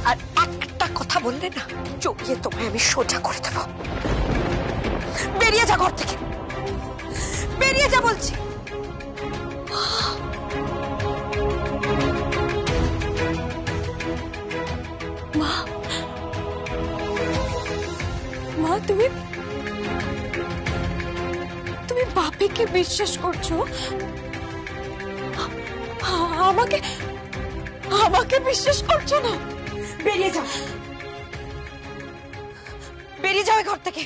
আর একটা কথা বললে না, চকিয়ে তোমায় আমি সোজা করে দেব। বেরিয়ে যা ঘর থেকে, বেরিয়ে যা বলছি। মা, মা তুমি তুমি বাপিকে বিশ্বাস করছো? আমাকে আমাকে বিশ্বাস করছো না? বেরিয়ে যাও, বেরিয়ে যাও ঘর থেকে।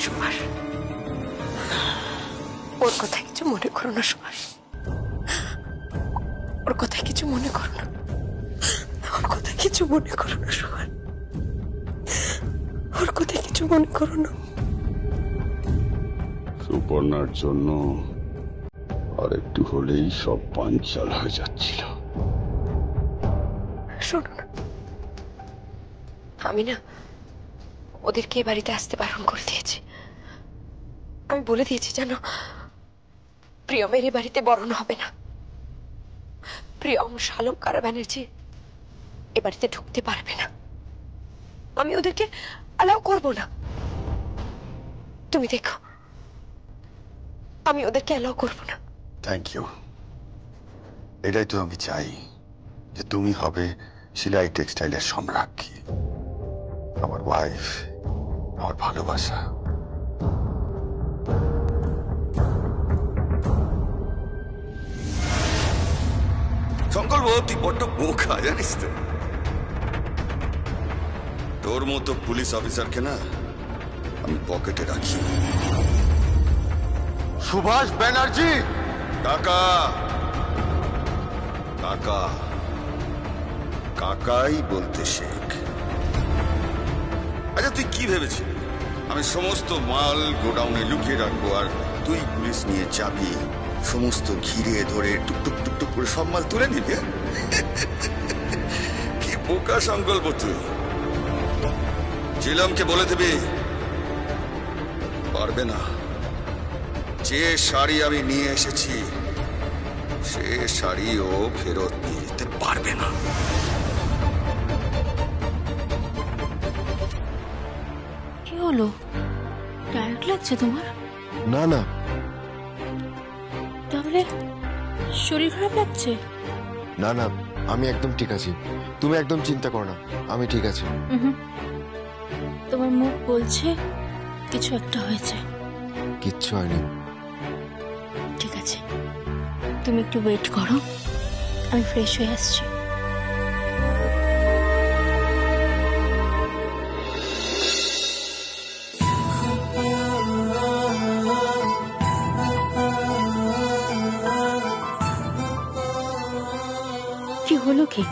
সুভাষ, ওর কথা কিছু মনে করো না সুভাষ, ওর কথা কিছু মনে করো না, ওর কথা কিছু মনে করো না সুভাষ, ওর কথা কিছু মনে করো না। সুপর্ণার জন্য আর একটু হলেই সব পাঞ্চাল হয়ে যাচ্ছিল। শোনো না, আমি না ওদেরকে এ বাড়িতে আসতে বারণ করে দিয়েছি। আমি বলে দিয়েছি জানো, প্রিয়মের এ বাড়িতে বরণ হবে না। প্রিয়ম, শালঙ্কার ব্যানার্জি এ বাড়িতে ঢুকতে পারবে না। আমি ওদেরকে অ্যালাউ করব না। তুমি দেখো, আমি ওদেরকে অ্যালাউ করব না। Thank you. এটাই তো আমি চাই, যে তুমি হবে সিলাই টেক্সটাইলের সম্রাজ্ঞী, আমার ওয়াইফ, আমার ভালোবাসা। সংকল্প, তুই বড্ড বোকা জানিস তো। তোর মতো পুলিশ অফিসারকে না আমি পকেটে রাখি। সুভাষ ব্যানার্জি, কাকা, কাকা, কাকাই বলতে শেখ। আচ্ছা, তুই কি ভেবেছিস আমি সমস্ত মাল গোডাউনে লুকিয়ে রাখবো আর তুই পুলিশ নিয়ে যাবি, সমস্ত ঘিরে ধরে টুকটুক টুকটুক করে সব মাল তুলে নিবি? কি বোকা সংকল্প তুই। জিলামকে বলে দিবি পারবে না। যে শাড়ি আমি নিয়ে এসেছি সে শাড়িও ফেরত নিয়ে যেতে পারবে না। কি হলো? টায়ার্ড লাগছে তোমার? না না, তাহলে শরীর খারাপ লাগছে? না না, আমি একদম ঠিক আছি। তুমি একদম চিন্তা করো না, আমি ঠিক আছি। তোমার মুখ বলছে কিছু একটা হয়েছে। কিচ্ছু হয়নি। ঠিক আছে, তুমি একটু ওয়েট করো, আমি ফ্রেশ হয়ে আসছি। কি হলো? কি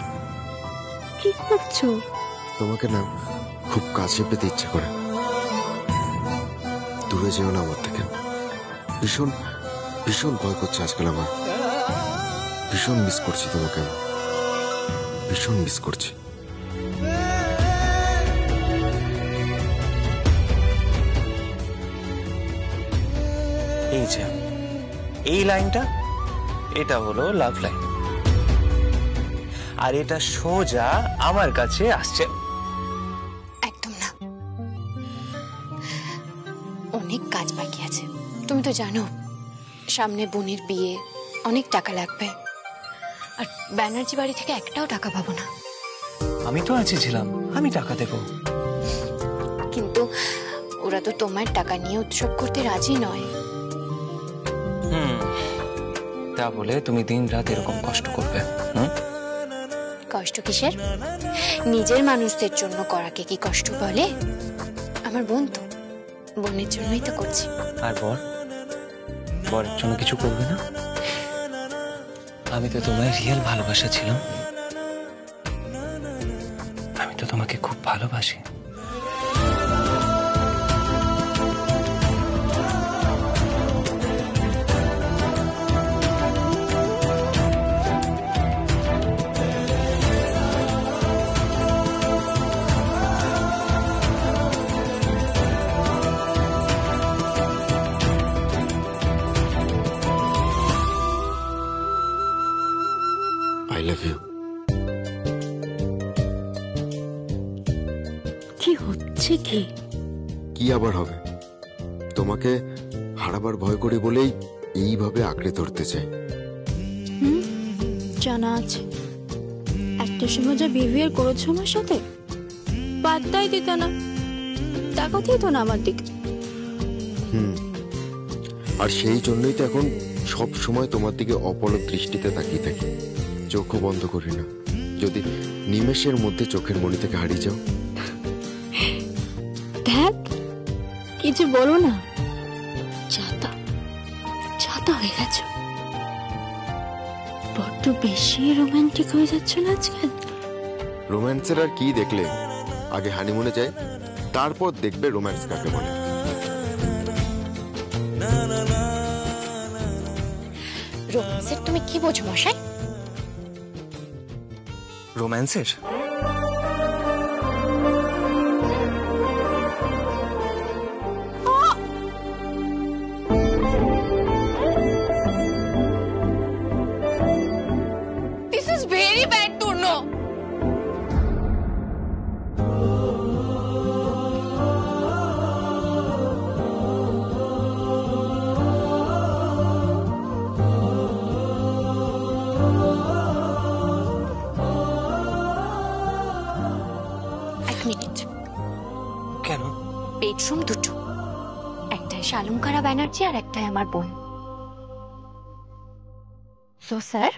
কি করছো? তোমাকে না খুব কাছে পেতে ইচ্ছে করে। দূরে যেও না আমার থেকে। ভীষণ ভীষণ ভয় করছে আজকাল আমার। ভীষণ মিস করছি তোমাকে, আমি ভীষণ মিস করছি। এই যে এই লাইনটা, এটা হলো লাভ লাইন, আর এটা সোজা আমার কাছে আসছে। একদম না, অনেক কাজ বাকি আছে। তুমি তো জানো সামনে বোনের বিয়ে, অনেক টাকা লাগবে। আর ব্যানার্জি বাড়ি থেকে একটাও টাকা পাবো না। আমি তো আছি, ছিলাম, আমি টাকা দেব। কিন্তু ওরা তো তোমার টাকা নিয়ে উৎসব করতে রাজি নয়। তা বলে তুমি দিন রাত এরকম কষ্ট করবে? কষ্ট কিসের? নিজের মানুষদের জন্য করাকে কি কষ্ট বলে? আমার বোন তো, বোনের জন্যই তো করছি। আর বরের জন্য কিছু করবে না? আমি তো তোমায় রিয়েল ভালোবাসা ছিলাম, আমি তো তোমাকে খুব ভালোবাসি। I love you. কি হচ্ছে কি? কি আবার হবে? তোমাকে হারাবার ভয় করে বলেই এইভাবে আঁকড়ে ধরতে চাই। জানা আছে একটা সময় যা বিহেভিয়ার করেছো আমার সাথে, বার্তাই দিত না, তাকাতেই তো না আমার দিকে। আর সেই জন্যই তো এখন সব সময় তোমার দিকে অপলক দৃষ্টিতে তাকিয়ে থাকি, চোখও বন্ধ করি না। যদি নিমেষের মধ্যে চোখের মণি থেকে হারিয়ে যাও। দেখ কিছু বলো না, ছাতা ছাতা হয়ে গেছো, বড্ড বেশি রোমান্টিক হয়ে যাচ্ছে না আজকাল। রোম্যান্সের আর কি দেখলে? আগে হানিমুনে যাই, তারপর দেখবে রোম্যান্স কাকে বলে। রোম্যান্সের তুমি কি বোঝো মশাই? রোম্যান্সের দিস ইজ ভেরি ব্যাড টুর্নো। এক মিনিট। কেন? বেডরুম দুটো, একটাই শালঙ্কারা ব্যানার্জি আর একটাই আমার বোন। সো স্যার,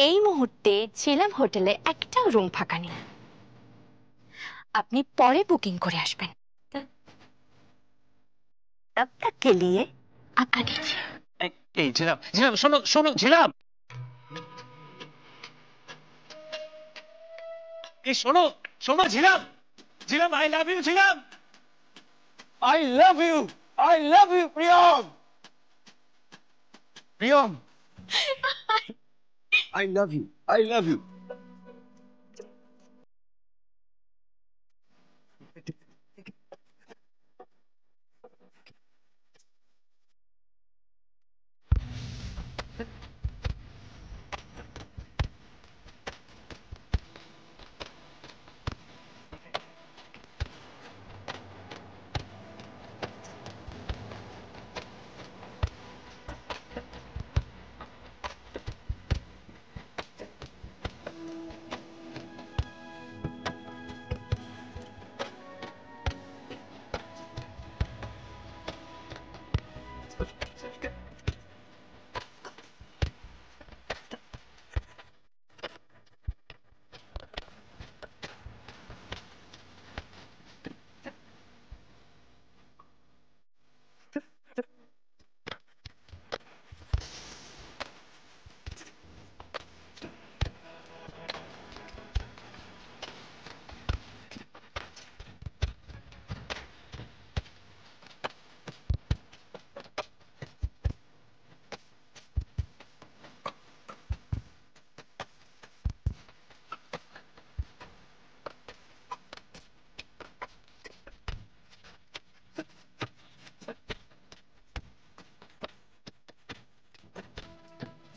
এই মুহূর্তে ছিলাম হোটেলে একটাও রুম ফাঁকা নেই, আপনি পরে বুকিং করে আসবেন। तब तक के लिए आपका डीजे। এই ঝিলাম, ঝিলাম শোনো শোনো, ঝিলাম এই শোনো শোনো, Jhilam Jhilam, I love you Jhilam, I love you, I love you Priyam, Priyam, I love you, I love you.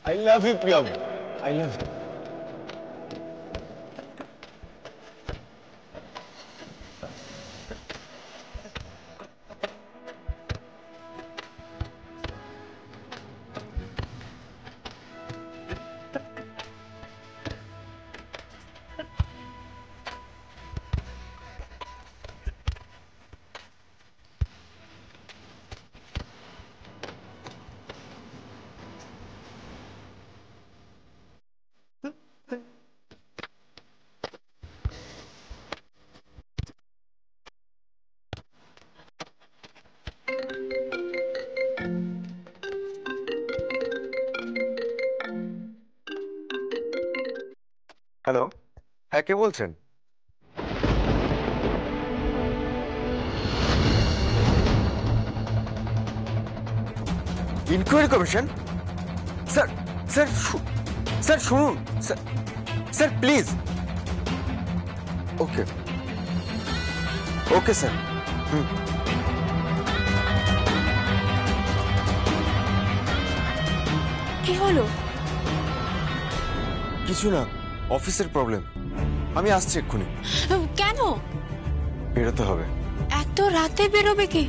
I love you, Priyam. I love you. Hello, হ্যাঁ কে বলছেন? Inquiry commission? Sir sir sir শুনুন sir, sir please. Okay okay sir. কি হলো? কিছু না, অফিসের problem. আমি আসছি এক্ষুনি। কেন বেরোতে হবে। এত রাতে বেরোবে কি?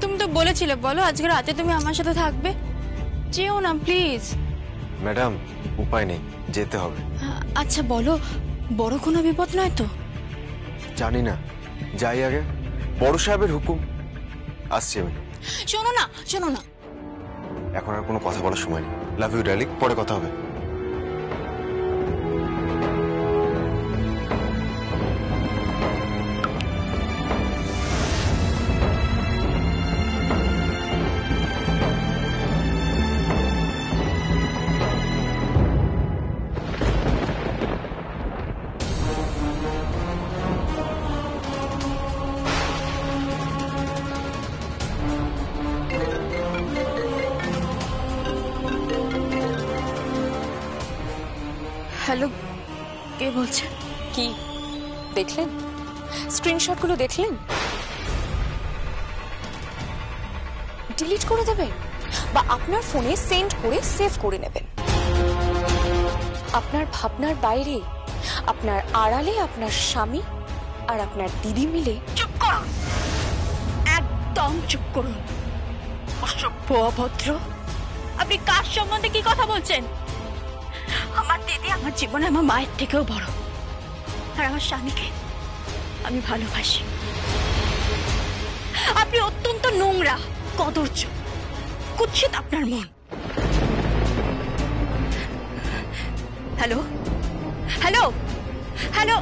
তুমি তো বলেছিলে বলো আজকে রাতে তুমি আমার সাথে থাকবে। যেও না প্লিজ। ম্যাডাম উপায় নেই, যেতে হবে। আচ্ছা বলো, বড় কোনো বিপদ নয় তো? জানি না, যাই আগে। বড় সাহেবের হুকুম। আসছি আমি। শোনো না, শোনো না, এখন আর কোনো কথা বলার সময় নেই। লাভ ইউ ডার্লিং, পরে কথা হবে। হ্যালো, কে বলছেন? কি দেখলেন? স্ক্রিনশটগুলো দেখলেন? ডিলিট করে দেবেন বা আপনার ফোনে সেন্ড করে সেভ করে নেবেন। আপনার ভাবনার বাইরে, আপনার আড়ালে আপনার স্বামী আর আপনার দিদি মিলে। চুপ করুন, একদম চুপ করুন। অসভ্য, অভদ্র। আপনি কার সম্বন্ধে কি কথা বলছেন? আমার দিদি আমার জীবনে আমার মায়ের থেকেও বড়, আর আমার স্বামীকে আমি ভালোবাসি। আপনি অত্যন্ত নোংরা, কদর্য, কুৎসিত আপনার মন। Hello, hello, hello.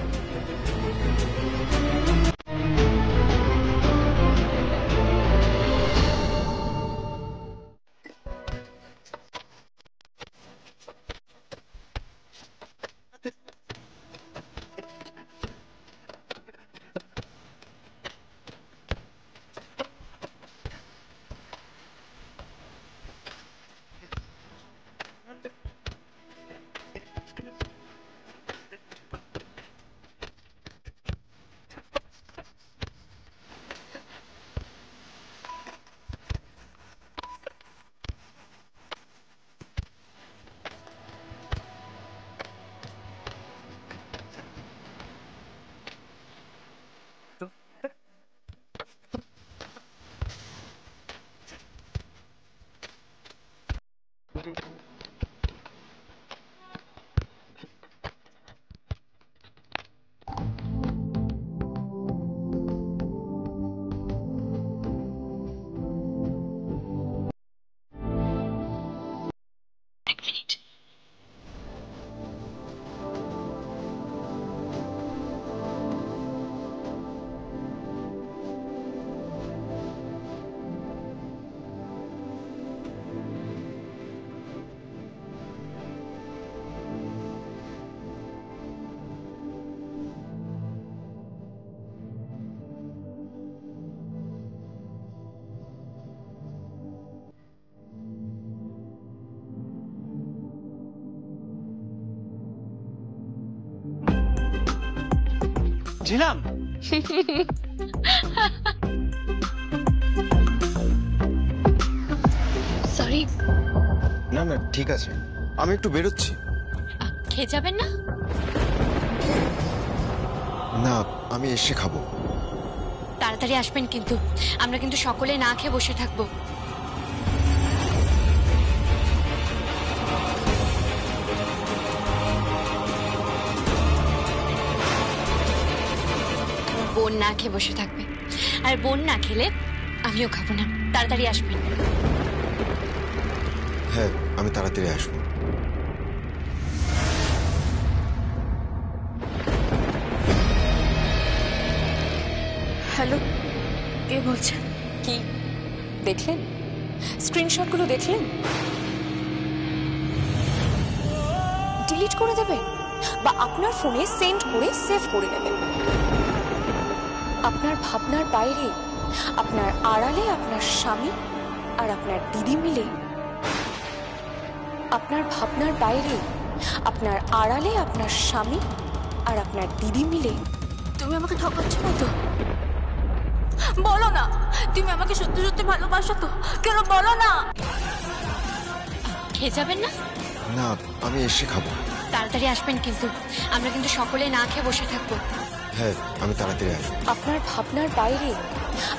Jhelum, sorry. না না ঠিক আছে, আমি একটু বেরোচ্ছি। খেয়ে যাবেন না? না, আমি এসে খাবো। তাড়াতাড়ি আসবেন কিন্তু, আমরা কিন্তু সকলে না খেয়ে বসে থাকবো। বোন না খেয়ে বসে থাকবে, আর বোন না খেলে আমিও খাবো না। তাড়াতাড়ি আসবেন। হ্যাঁ, আমি তাড়াতাড়ি আসবো। হ্যালো, কে বলছেন? কি দেখলেন? স্ক্রিনশটগুলো দেখলেন? ডিলিট করে দেবেন বা আপনার ফোনে সেন্ড করে সেভ করে নেবেন। আপনার ভাবনার বাইরে, আপনার আড়ালে আপনার স্বামী আর আপনার দিদি মিলে। আপনার ভাবনার বাইরে, আপনার আড়ালে আপনার স্বামী আর আপনার দিদি মিলে। তুমি আমাকে ঠকাচ্ছ না তো? বলো না, তুমি আমাকে সত্যি সত্যি ভালোবাসো তো? কেন বলো না? খেয়ে যাবেন না? না, আমি এসে খাবো। তাড়াতাড়ি তাড়াতাড়ি আসবেন কিন্তু, আমরা কিন্তু সকলে না খেয়ে বসে থাকবো। হ্যাঁ, আমি তাড়াতাড়ি আসবো। আপনার ভাবনার বাইরে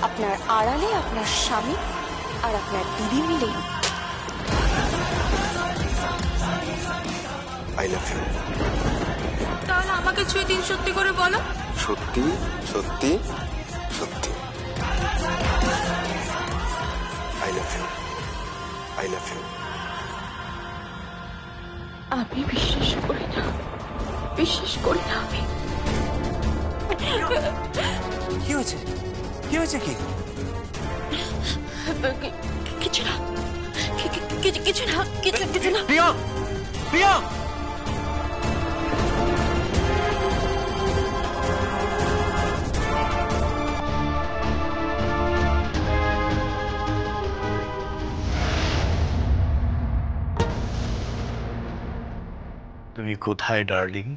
আপনার আড়ালে আপনার স্বামী আর আপনার দিদি মিলে আই লাভ ইউ। তাহলে আমাকে ছুঁয়ে দিন, সত্যি করে বলো। সত্যি সত্যি সত্যি। I love you, I love you. আমি বিশ্বাস করি না, বিশ্বাস করি না আমি। কি হয়েছে? কি হয়েছে? কি কিছু না, কিছু না, কিছু না। প্রিয়া, প্রিয়া, তুমি কোথায় ডার্লিং?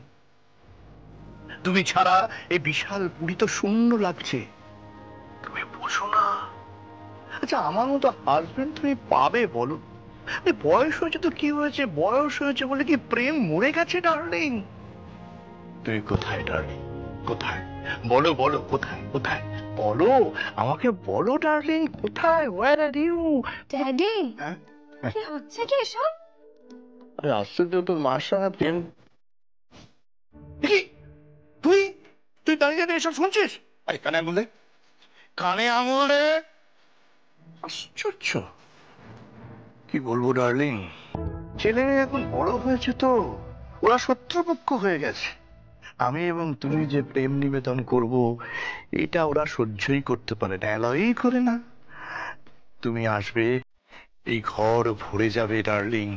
তুমি ছাড়া এই বিশাল পুরী তো শূন্য লাগছে। তুমি বসো না। আচ্ছা, আমার মতো হাজবেন্ড তুমি পাবে বলো? বয়স হয়েছে তো কি হয়েছে, বয়স হয়েছে বলে কি প্রেম মরে গেছে ডার্লিং? তুমি কোথায় ডার্লিং? কোথায়? বলো বলো, কোথায় কোথায় বলো আমাকে, বলো ডার্লিং, কোথায়? Wire are you? ড্যাডি, হ্যাঁ, কি হচ্ছে কি এসব? আরে আশ্চর্য, তোর মার সঙ্গে প্রেম। কি তুই তুই দাঁড়িয়ে দাঁড়িয়ে এসব শুনছিস? আরে কানে আঙুল দে, কানে আঙুল দে। আশ্চর্য, কি বলবো ডার্লিং, ছেলে এখন বড় হয়েছে তো, ওরা শত্রুপক্ষ হয়ে গেছে। আমি এবং তুমি যে প্রেম নিবেদন করব, এটা ওরা সহ্যই করতে পারে না, অ্যালাউই করে না। তুমি আসবে, এই ঘর ভরে যাবে ডার্লিং।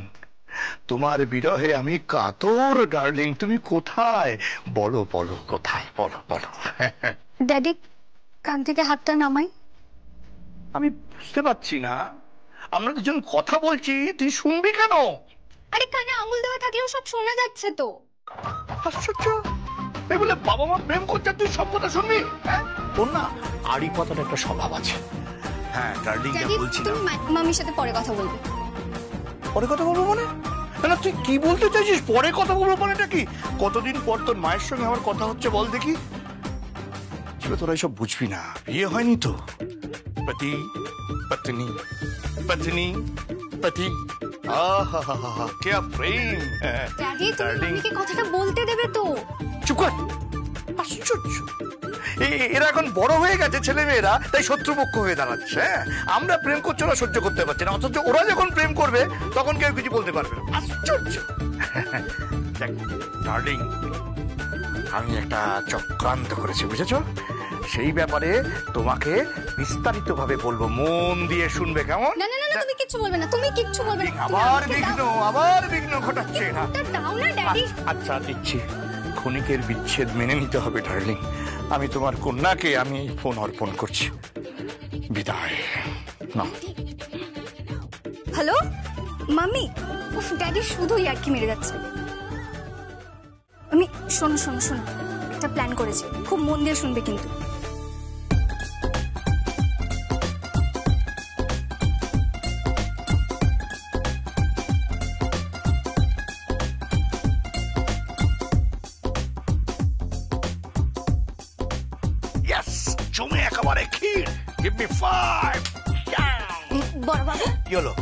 তোমার বিরহে আমি কাতর ডার্লিং। তুমি কোথায়? বলো বলো, কোথায়? বলো বলো। ড্যাডি, কান থেকে হাতটা নামাই। আমি বুঝতে পারছি না, আমরা দুজন কথা বলছি, তুই শুনবি কেন? আরে কানে আঙুল দেওয়া থাকলেও সব শোনা যাচ্ছে তো। আশ্চর্য, এই বলে বাবা মা প্রেম করছে, তুই সব কথা শুনবি? ওর না আড়ি কথার একটা স্বভাব আছে। হ্যাঁ ডার্লিং, যা বলছিলাম। তুমি মামির সাথে পরে কথা বলবে। পরে কথা বলবো মানে? না, তুই কি বলতে চাইছিস? পরে কথা বলবো মানেটা কি? কতদিন পর তোর মায়ের সঙ্গে আমার কথা হচ্ছে বল দেখি। তোরা এসব বুঝবি না, বিয়ে হয়নি তো। পতি পত্নী, পত্নী পতি, আহা কে প্রেম। ড্যাডি, তুমি ডার্লিং, মামিকে কথাটা বলতে দেবে তো? চুপ কর। আশ্চর্য, এরা এখন বড় হয়ে গেছে ছেলে মেয়েরা, তাই শত্রুপক্ষ হয়ে দাঁড়াচ্ছে। আমরা প্রেম করছি, ওরা সহ্য করতে পারছে না, অথচ ওরা যখন প্রেম করবে তখন কেউ কিছু বলতে পারবে না। আশ্চর্য। ডার্লিং, আমি একটা চক্রান্ত করেছি, বুঝেছো? সেই ব্যাপারে তোমাকে বিস্তারিত ভাবে বলবো, মন দিয়ে শুনবে, কেমন? না না না, তুমি কিচ্ছু বলবে না, তুমি কিচ্ছু বলবে না। আবার বিঘ্ন ঘটাচ্ছে না। দাও না ড্যাডি। আচ্ছা দিচ্ছি, ক্ষণিকের বিচ্ছেদ মেনে নিতে হবে ডার্লিং। আমি তোমার কন্যাকে আমি এই ফোন অর্পণ করছি। বিদায়। না, হ্যালো মামি। উফ, ড্যাডি শুধুই আর কি মেরে যাচ্ছে। আমি শোনো শোনো শোনো, একটা প্ল্যান করেছি, খুব মন দিয়ে শুনবে কিন্তু। ইয়েস, জমে একেবারে ক্ষীর। Give me 5। বড় বাবু, কি হলো?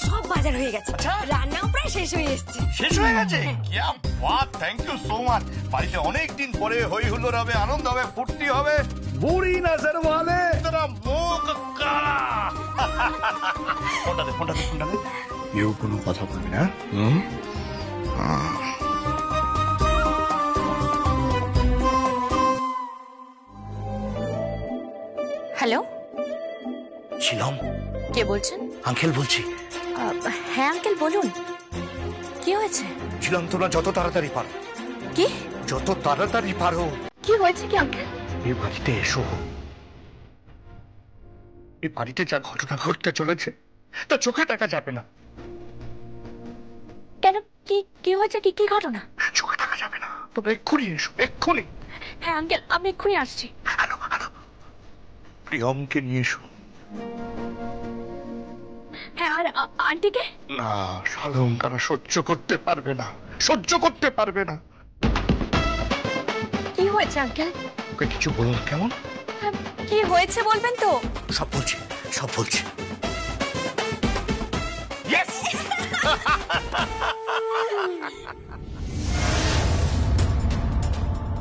সব বাজার হয়ে গেছে, আচ্ছা। রান্নাও প্রায় শেষ হয়ে এসেছে। শেষ হয়ে গেছে? কিয়া Baat, thank you so much. বাড়িতে অনেক দিন পরে হই হুল্লোড় হবে, আনন্দ হবে, ফুর্তি হবে। বুড়ি নজর ওয়ালে তোরা মুখ কালা। ফোনটা দে, ফোনটা দে, ফোনটা দে। কেউ কোনো কথা বলবি না। হ্যালো, ছিলাম, কে বলছেন? আঙ্কেল বলছি। হ্যাঁ আঙ্কেল, বলুন, কি হয়েছে? ছিলাম, তোরা যত তাড়াতাড়ি পারো, কি যত তাড়াতাড়ি পারো কি হয়েছে কি আঙ্কেল? এই বাড়িতে এসো। এই বাড়িতে যা ঘটনা ঘটতে চলেছে তা চোখে দেখা যাবে না। কেন, কি কি হয়েছে? কি কি ঘটনা? চোখে দেখা যাবে না, তোমরা এক্ষুনি এসো, এক্ষুনি। হ্যাঁ আঙ্কেল, আমি এক্ষুনি আসছি। হ্যালো হ্যালো, প্রিয়মকে নিয়ে এসো। হ্যাঁ, আন্টিকে? না সালন তারা সহ্য করতে পারবে না, সহ্য করতে পারবে না। কি হয়েছে আঙ্কেল? ওকে কিছু বলো না কেমন? কি হয়েছে বলবেন তো? সব বলছি, সব বলছি।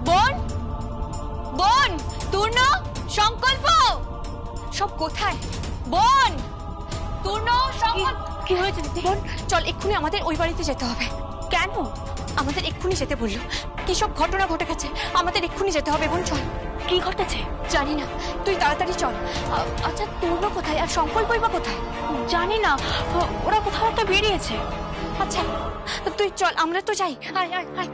বোন, বোন, তূর্ণ, সংকল্প সব কোথায়? বোন, তূর্ণ, সংকল্প। কি হয়েছে বোন? চল এক্ষুনি আমাদের ওই বাড়িতে যেতে হবে। কেন? আমাদের এক্ষুনি যেতে বললো। কি সব ঘটনা ঘটে গেছে, আমাদের এক্ষুনি যেতে হবে বোন। চল। কি ঘটেছে জানি না, তুই তাড়াতাড়ি চল। আচ্ছা তূর্ণ কোথায় আর সংকল্পই বা কোথায়? জানি না, ওরা কোথাও একটা বেরিয়েছে। আচ্ছা তুই চল, আমরা তো যাই। আয় আয় আয়।